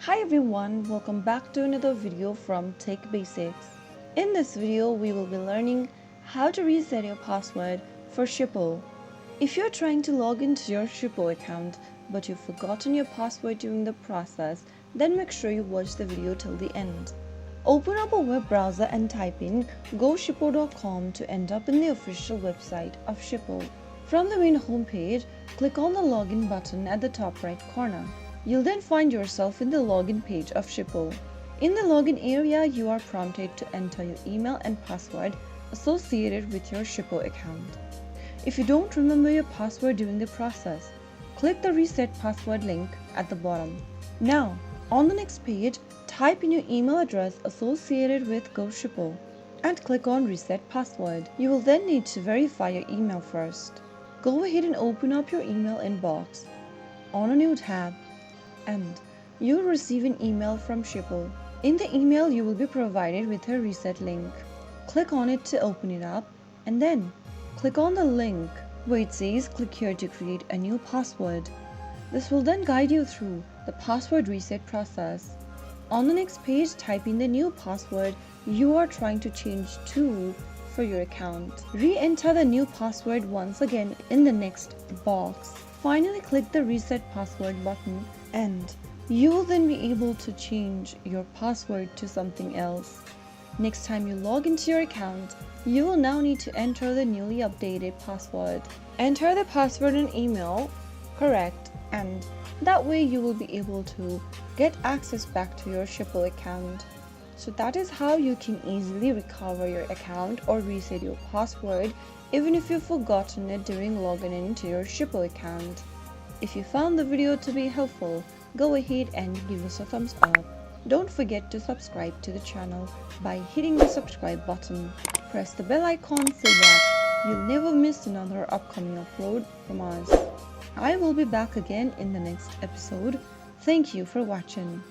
Hi everyone, welcome back to another video from Tech Basics. In this video, we will be learning how to reset your password for Shippo. If you're trying to log into your Shippo account but you've forgotten your password during the process, then make sure you watch the video till the end. Open up a web browser and type in goshippo.com to end up in the official website of Shippo. From the main homepage, click on the login button at the top right corner. You'll then find yourself in the login page of Shippo. In the login area, you are prompted to enter your email and password associated with your Shippo account. If you don't remember your password during the process, click the Reset Password link at the bottom. Now, on the next page, type in your email address associated with GoShippo and click on Reset Password. You will then need to verify your email first. Go ahead and open up your email inbox on a new tab, and you will receive an email from Shippo. In the email, you will be provided with a reset link. Click on it to open it up, and then click on the link where it says click here to create a new password. This will then guide you through the password reset process. On the next page, type in the new password you are trying to change to for your account. Re-enter the new password once again in the next box. Finally, click the Reset Password button and you will then be able to change your password to something else. Next time you log into your account, you will now need to enter the newly updated password. Enter the password and email correct, and that way you will be able to get access back to your Shippo account. So that is how you can easily recover your account or reset your password even if you've forgotten it during logging into your Shippo account. If you found the video to be helpful, go ahead and give us a thumbs up. Don't forget to subscribe to the channel by hitting the subscribe button. Press the bell icon so that you'll never miss another upcoming upload from us. I will be back again in the next episode. Thank you for watching.